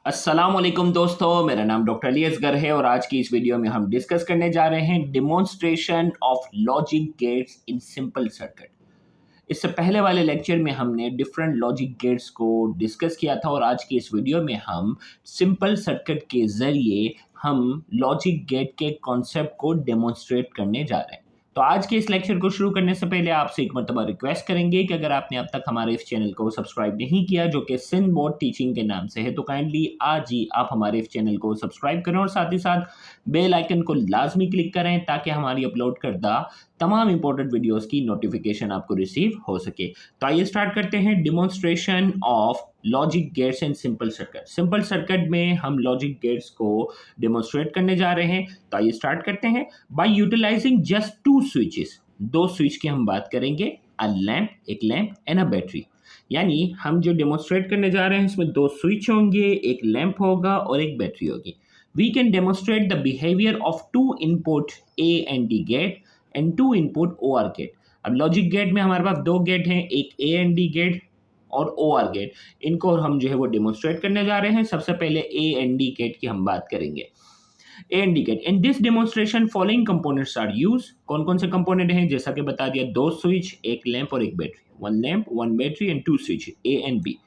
अस्सलामुअलैकुम दोस्तों, मेरा नाम डॉक्टर अली असगर है और आज की इस वीडियो में हम डिस्कस करने जा रहे हैं demonstration of logic gates in simple circuit. इससे पहले वाले लेक्चर में हमने डिफरेंट लॉजिक गेट्स को डिस्कस किया था और आज की इस वीडियो में हम सिंपल सर्किट के ज़रिए हम लॉजिक गेट के कॉन्सेप्ट को डेमोन्स्ट्रेट करने जा रहे हैं। तो आज के इस लेक्चर को शुरू करने से पहले आपसे एक मरतबा रिक्वेस्ट करेंगे कि अगर आपने अब तक हमारे इस चैनल को सब्सक्राइब नहीं किया जो कि सिंध बोर्ड टीचिंग के नाम से है, तो काइंडली आज ही आप हमारे इस चैनल को सब्सक्राइब करें और साथ ही साथ बेल आइकन को लाजमी क्लिक करें ताकि हमारी अपलोड करदा तमाम इंपॉर्टेंट वीडियोस की नोटिफिकेशन आपको रिसीव हो सके। तो आइए स्टार्ट करते हैं demonstration of logic gates and simple circuit. Simple circuit में हम लॉजिक गेट्स को डेमोन्स्ट्रेट करने जा रहे हैं। तो आइए स्टार्ट करते हैं। By utilising just two switches, दो स्विच की हम बात करेंगे, अ लैंप, एक लैंप एंड अ बैटरी। यानी हम जो डेमोन्स्ट्रेट करने जा रहे हैं इसमें दो स्विच होंगे, एक लैंप होगा और एक बैटरी होगी। We can demonstrate the behaviour of two input A N D gate and two input O R gate. अब लॉजिक गेट में हमारे पास दो गेट हैं, एक ए एंड डी गेट और ओ आर गेट। इनको हम जो है वो डेमोन्स्ट्रेट करने जा रहे हैं। सबसे पहले ए एंड डी गेट की हम बात करेंगे। A N D gate, in this demonstration following components are use. कौन कौन से कंपोनेंट हैं? जैसा कि बता दिया, दो स्विच, एक लैंप और एक battery. One lamp, one battery and two switch, A and B.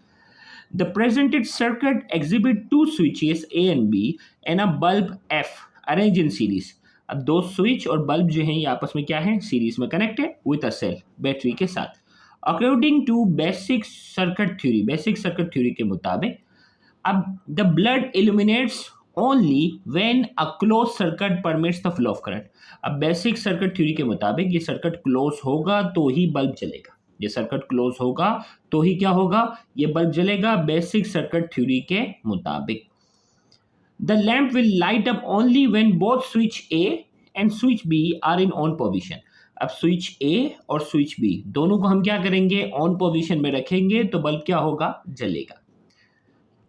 The presented circuit exhibit two switches A and B and a bulb F arranged in series. अब दो स्विच और बल्ब जो हैं ये आपस में क्या है? सीरीज में connected with a cell, battery के साथ। According to basic circuit theory के मुताबिक, अब the bulb illuminates only when a close circuit permits the flow of current. अब बेसिक सर्किट थ्योरी के मुताबिक ये सर्किट क्लोज होगा तो ही बल्ब जलेगा। ये सर्किट क्लोज होगा तो ही क्या होगा? ये बल्ब जलेगा, बेसिक सर्किट थ्योरी के मुताबिक। The lamp will light up only when both switch A and switch B are in on position. अब स्विच ए और स्विच बी दोनों को हम क्या करेंगे? ऑन पोजीशन में रखेंगे तो बल्ब क्या होगा? जलेगा।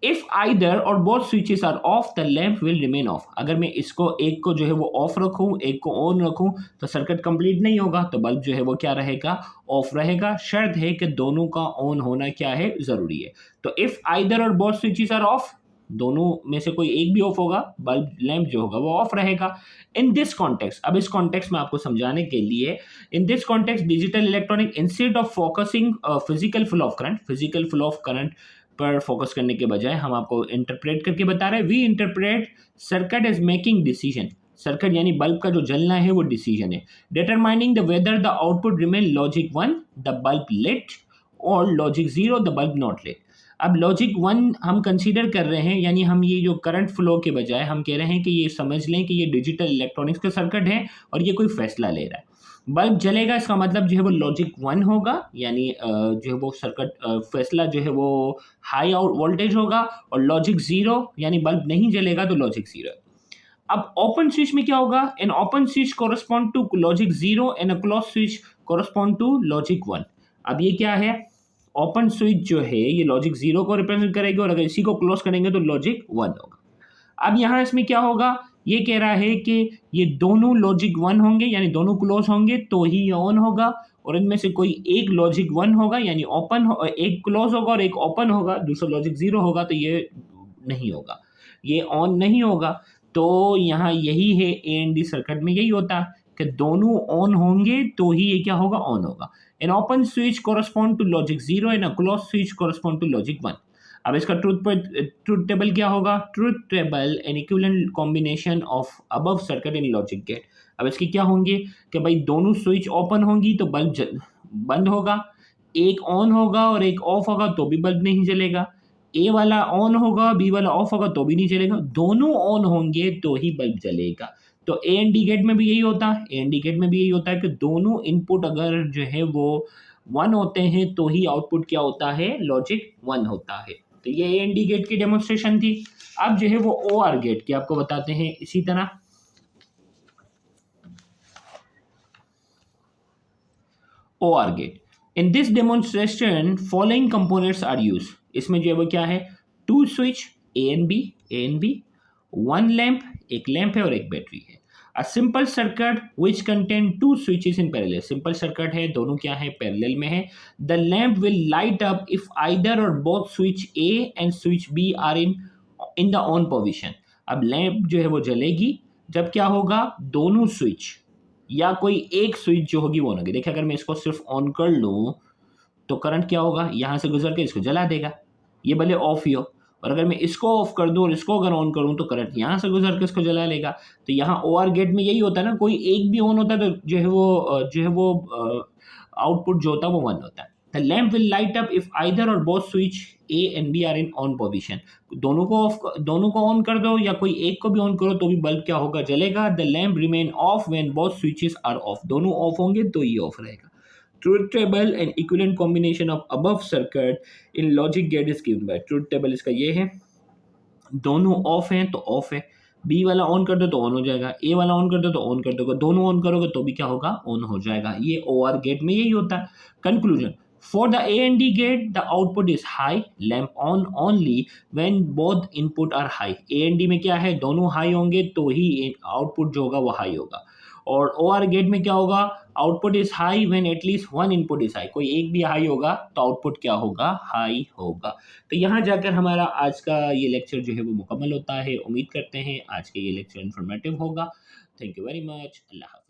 If either or both switches are off the lamp will remain off. अगर मैं इसको एक को जो है वो ऑफ रखूं, एक को ऑन रखूं, तो सर्किट कंप्लीट नहीं होगा, तो बल्ब जो है वो क्या रहेगा? ऑफ रहेगा। शर्त है कि दोनों का ऑन होना क्या है? जरूरी है। तो if either or both switches are off, दोनों में से कोई एक भी ऑफ होगा, बल्ब लैंप जो होगा वो ऑफ रहेगा। इन दिस कॉन्टेक्स्ट, अब इस कॉन्टेक्स्ट में आपको समझाने के लिए, in this context digital electronic instead of focusing physical flow of current पर फोकस करने के बजाय हम आपको इंटरप्रेट करके बता रहे हैं। We interpret circuit as making decision. Circuit यानी बल्ब का जो जलना है वो डिसीजन है। Determining the whether the output remain logic 1 the bulb lit और logic 0 the bulb not lit. अब लॉजिक 1 हम कंसीडर कर रहे हैं, यानी हम ये जो करंट फ्लो के बजाय हम कह रहे हैं कि ये समझ लें कि ये डिजिटल इलेक्ट्रॉनिक्स का सर्किट है और ये कोई फैसला ले रहा है। बल्ब जलेगा, इसका मतलब जो है वो लॉजिक 1 होगा, यानी जो है वो सर्किट फैसला जो है वो हाई आउट वोल्टेज होगा, और लॉजिक 0 यानी बल्ब नहीं जलेगा तो लॉजिक 0। अब ओपन स्विच में क्या होगा? An open switch correspond to logic 0 and a close switch correspond to logic 1। अब ये क्या है? ओपन स्विच जो है ये लॉजिक 0 को रिप्रेजेंट करेगी और अगर इसी को क्लोज करेंगे तो लॉजिक 1 होगा। अब यहाँ इसमें क्या होगा? ये कह रहा है कि ये दोनों लॉजिक 1 होंगे, यानी दोनों क्लोज होंगे तो ही ये ऑन होगा, और इनमें से कोई एक लॉजिक 1 होगा यानी ओपन, एक क्लोज होगा और एक ओपन होगा, दूसरा लॉजिक 0 होगा तो ये नहीं होगा, ये ऑन नहीं होगा। तो यहाँ यही है ए एंड डी सर्किट में, यही होता है कि दोनों ऑन होंगे तो ही ये क्या होगा? ऑन होगा। An open switch correspond to logic 0 and a close switch correspond to logic 1। अब इसका ट्रूथ टेबल क्या होगा? Truth table an equivalent combination of above circuit in logic gate. अब इसके क्या होंगे कि भाई दोनों स्विच ओपन होंगी तो बल्ब बंद होगा, एक ऑन होगा और एक ऑफ होगा तो भी बल्ब नहीं जलेगा, ए वाला ऑन होगा, बी वाला ऑफ होगा तो भी नहीं जलेगा, दोनों ऑन होंगे तो ही बल्ब जलेगा। तो ए एंड डी गेट में भी यही होता है, ए एंड डी गेट में भी यही होता है कि दोनों इनपुट अगर जो है वो 1 होते हैं तो ही आउटपुट क्या होता है? लॉजिक 1 होता है। तो ये ए एंड डी गेट की डेमोन्स्ट्रेशन थी। अब जो है वो ओ आर गेट की आपको बताते हैं इसी तरह। O R gate, in this demonstration following components are use. इसमें जो है वो क्या है? Two switch A and B, one lamp, एक लैंप है और एक बैटरी है। A simple circuit which contain two switches in parallel. Simple circuit है, दोनों क्या है? पैरेलल में है। The lamp will light up if either or both switch A and switch B are in the on position. अब lamp जो है वो जलेगी जब क्या होगा, दोनों स्विच या कोई एक स्विच जो होगी वो ऑन होगी। देखिए अगर मैं इसको सिर्फ ऑन कर लूँ तो करंट क्या होगा, यहाँ से गुजर के इसको जला देगा, ये भले ऑफ ही हो। और अगर मैं इसको ऑफ कर दूँ और इसको अगर ऑन करूँ तो करंट यहाँ से गुजर के इसको जला लेगा। तो यहाँ ओआर गेट में यही होता है ना, कोई एक भी ऑन होता है तो जो है वो आउटपुट जो होता है वो 1 होता है। The lamp will light up if either or both switch A and B are in on position. दोनों को ऑन कर दो या कोई एक को भी ऑन करो तो भी बल्ब क्या होगा, जलेगा। The lamp remain off when both switches are off. दोनों ऑफ होंगे तो ये ऑफ रहेगा। Truth table and equivalent combination of above circuit in logic gate is given by. Truth table इसका ये है, दोनों ऑफ हैं तो ऑफ है, बी वाला ऑन कर दो तो ऑन हो जाएगा, ए वाला ऑन कर दो तो ऑन कर दोगे, दोनों ऑन करोगे तो भी क्या होगा, ऑन हो जाएगा। ये ओआर गेट में यही होता है। Conclusion, for the A N D gate the output is high, lamp on only when both input are high. A N D में क्या है, दोनों हाई होंगे तो ही आउटपुट जो होगा वो हाई होगा। और ओआर गेट में क्या होगा, output is high when at least one input is high. कोई एक भी हाई होगा तो आउटपुट क्या होगा, हाई होगा। तो यहाँ जाकर हमारा आज का ये लेक्चर जो है वो मुकम्मल होता है। उम्मीद करते हैं आज के ये लेक्चर इन्फॉर्मेटिव होगा। Thank you very much. अल्लाह हाफ़िज़।